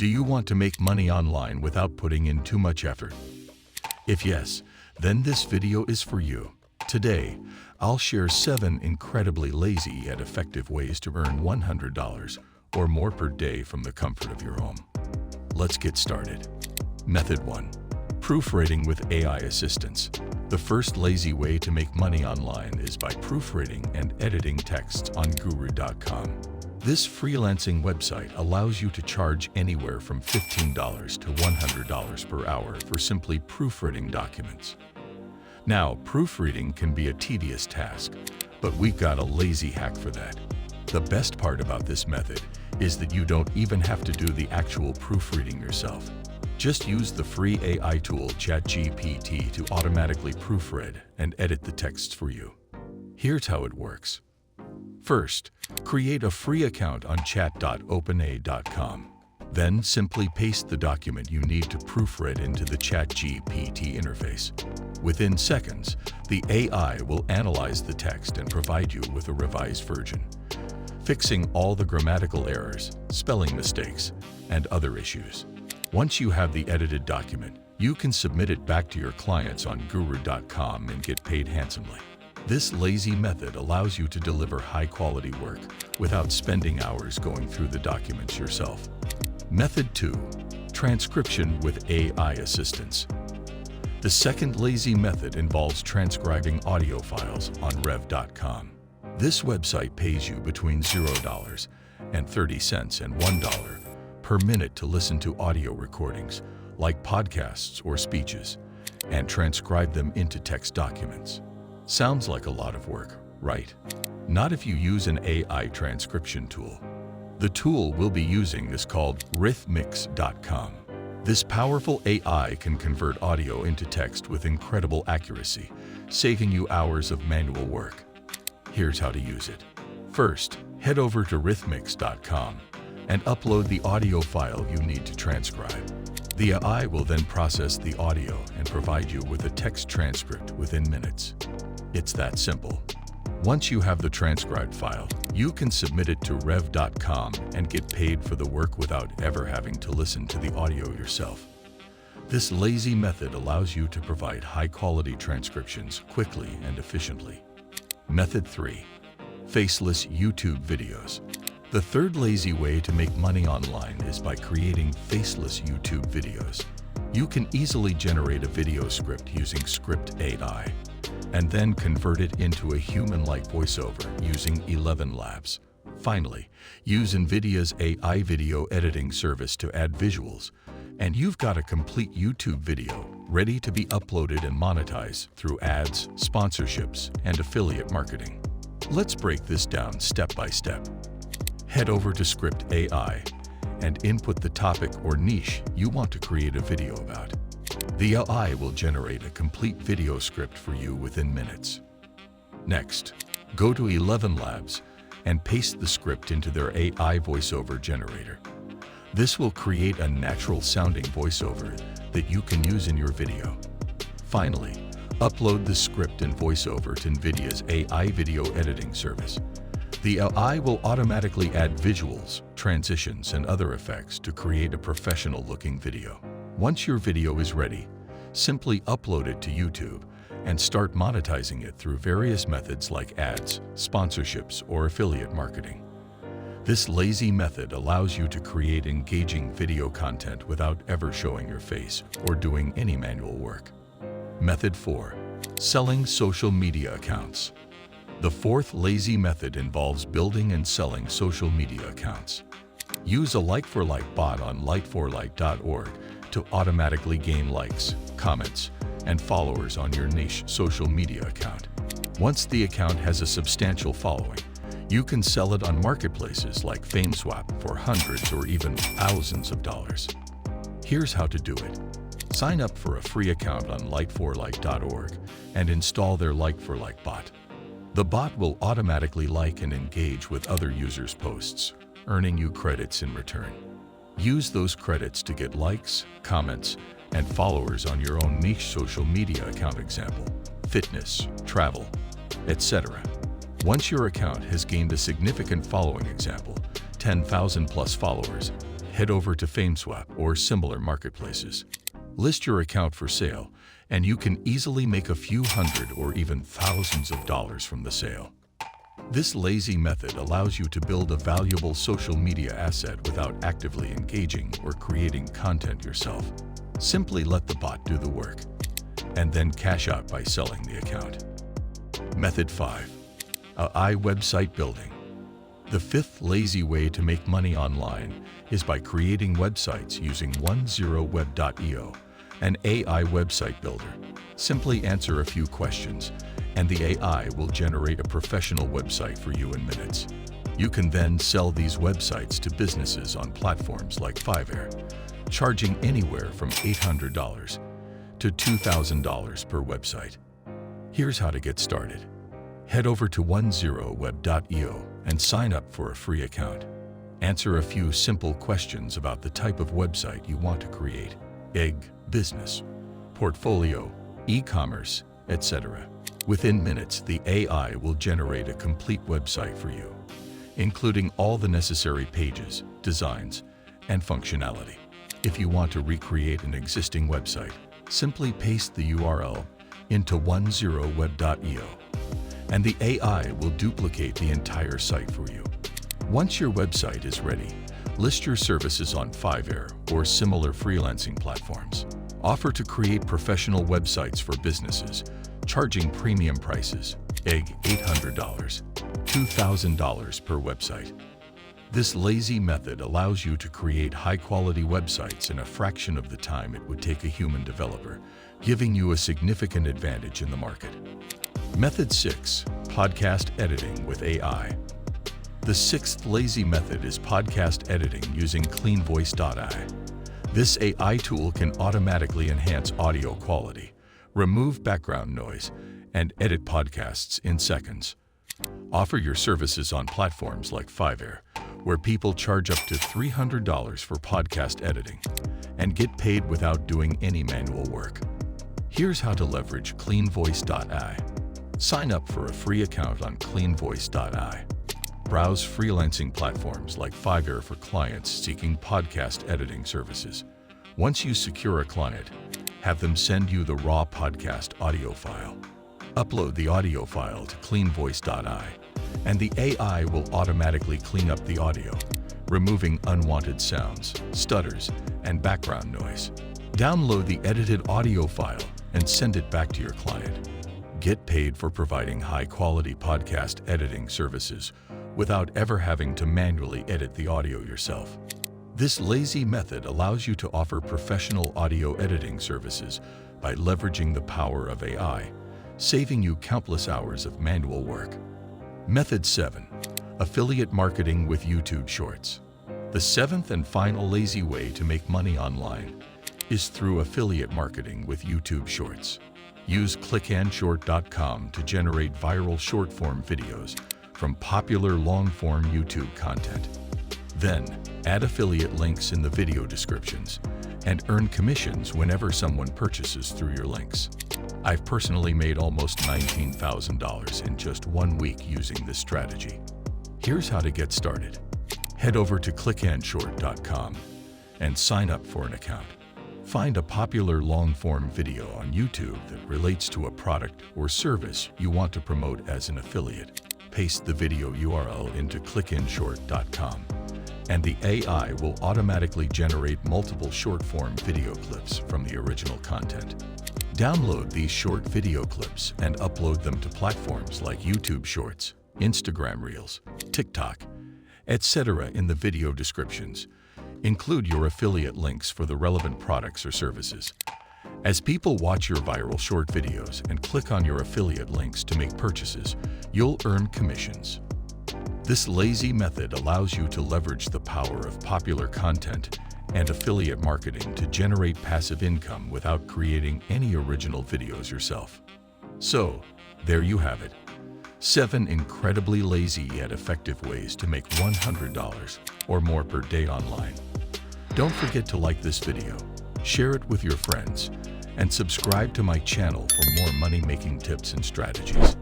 Do you want to make money online without putting in too much effort? If yes, then this video is for you. Today, I'll share 7 incredibly lazy yet effective ways to earn $100 or more per day from the comfort of your home. Let's get started. Method 1. Proofreading with AI assistance. The first lazy way to make money online is by proofreading and editing texts on Guru.com. This freelancing website allows you to charge anywhere from $15 to $100 per hour for simply proofreading documents. Now, proofreading can be a tedious task, but we've got a lazy hack for that. The best part about this method is that you don't even have to do the actual proofreading yourself. Just use the free AI tool ChatGPT to automatically proofread and edit the texts for you. Here's how it works. First, create a free account on chat.openai.com. Then simply paste the document you need to proofread into the ChatGPT interface. Within seconds, the AI will analyze the text and provide you with a revised version, fixing all the grammatical errors, spelling mistakes, and other issues. Once you have the edited document, you can submit it back to your clients on Guru.com and get paid handsomely. This lazy method allows you to deliver high-quality work without spending hours going through the documents yourself. Method 2. Transcription with AI assistance. The second lazy method involves transcribing audio files on Rev.com. This website pays you between $0 and 30 cents and $1 per minute to listen to audio recordings, like podcasts or speeches, and transcribe them into text documents. Sounds like a lot of work, right? Not if you use an AI transcription tool. The tool we'll be using is called Rithmix.com. This powerful AI can convert audio into text with incredible accuracy, saving you hours of manual work. Here's how to use it. First, head over to Rithmix.com and upload the audio file you need to transcribe. The AI will then process the audio and provide you with a text transcript within minutes. It's that simple. Once you have the transcribed file, you can submit it to Rev.com and get paid for the work without ever having to listen to the audio yourself. This lazy method allows you to provide high-quality transcriptions quickly and efficiently. Method 3. Faceless YouTube videos. The third lazy way to make money online is by creating faceless YouTube videos. You can easily generate a video script using Script AI, and then convert it into a human-like voiceover using 11 Labs. Finally, use NVIDIA's AI video editing service to add visuals, and you've got a complete YouTube video ready to be uploaded and monetized through ads, sponsorships, and affiliate marketing. Let's break this down step by step. Head over to Script AI and input the topic or niche you want to create a video about. The AI will generate a complete video script for you within minutes. Next, go to 11 Labs and paste the script into their AI voiceover generator. This will create a natural-sounding voiceover that you can use in your video. Finally, upload the script and voiceover to NVIDIA's AI video editing service. The AI will automatically add visuals, transitions, and other effects to create a professional-looking video. Once your video is ready, simply upload it to YouTube and start monetizing it through various methods like ads, sponsorships, or affiliate marketing. This lazy method allows you to create engaging video content without ever showing your face or doing any manual work. Method 4. Selling social media accounts. The fourth lazy method involves building and selling social media accounts. Use a like-for-like bot on like4like.org to automatically gain likes, comments, and followers on your niche social media account. Once the account has a substantial following, you can sell it on marketplaces like FameSwap for hundreds or even thousands of dollars. Here's how to do it. Sign up for a free account on like4like.org and install their like-for-like bot. The bot will automatically like and engage with other users' posts, earning you credits in return. Use those credits to get likes, comments, and followers on your own niche social media account, example, fitness, travel, etc. Once your account has gained a significant following, example, 10,000 plus followers, head over to FameSwap or similar marketplaces. List your account for sale, and you can easily make a few hundred or even thousands of dollars from the sale. This lazy method allows you to build a valuable social media asset without actively engaging or creating content yourself. Simply let the bot do the work, and then cash out by selling the account. Method 5. AI website building. The fifth lazy way to make money online is by creating websites using 10web.io, an AI website builder. Simply answer a few questions, and the AI will generate a professional website for you in minutes. You can then sell these websites to businesses on platforms like Fiverr, charging anywhere from $800 to $2,000 per website. Here's how to get started. Head over to 10web.io and sign up for a free account. Answer a few simple questions about the type of website you want to create: business, portfolio, e-commerce, etc. Within minutes, the AI will generate a complete website for you, including all the necessary pages, designs, and functionality. If you want to recreate an existing website, simply paste the URL into 10web.io, and the AI will duplicate the entire site for you. Once your website is ready, list your services on Fiverr or similar freelancing platforms. Offer to create professional websites for businesses, charging premium prices, $800, $2,000 per website. This lazy method allows you to create high-quality websites in a fraction of the time it would take a human developer, giving you a significant advantage in the market. Method 6. Podcast editing with AI. The sixth lazy method is podcast editing using cleanvoice.ai. This AI tool can automatically enhance audio quality, remove background noise, and edit podcasts in seconds. Offer your services on platforms like Fiverr, where people charge up to $300 for podcast editing, and get paid without doing any manual work. Here's how to leverage cleanvoice.ai. Sign up for a free account on cleanvoice.ai. Browse freelancing platforms like Fiverr for clients seeking podcast editing services. Once you secure a client, have them send you the raw podcast audio file. Upload the audio file to cleanvoice.ai, and the AI will automatically clean up the audio, removing unwanted sounds, stutters, and background noise. Download the edited audio file and send it back to your client. Get paid for providing high-quality podcast editing services without ever having to manually edit the audio yourself. This lazy method allows you to offer professional audio editing services by leveraging the power of AI, saving you countless hours of manual work. Method 7. Affiliate marketing with YouTube Shorts. The seventh and final lazy way to make money online is through affiliate marketing with YouTube Shorts. Use clickandshort.com to generate viral short-form videos from popular long-form YouTube content. Then, add affiliate links in the video descriptions and earn commissions whenever someone purchases through your links. I've personally made almost $19,000 in just 1 week using this strategy. Here's how to get started. Head over to clickandshort.com and sign up for an account. Find a popular long-form video on YouTube that relates to a product or service you want to promote as an affiliate. Paste the video URL into clickandshort.com, and the AI will automatically generate multiple short-form video clips from the original content. Download these short video clips and upload them to platforms like YouTube Shorts, Instagram Reels, TikTok, etc. in the video descriptions. Include your affiliate links for the relevant products or services. As people watch your viral short videos and click on your affiliate links to make purchases, you'll earn commissions. This lazy method allows you to leverage the power of popular content and affiliate marketing to generate passive income without creating any original videos yourself. So, there you have it. 7 incredibly lazy yet effective ways to make $100 or more per day online. Don't forget to like this video, share it with your friends, and subscribe to my channel for more money-making tips and strategies.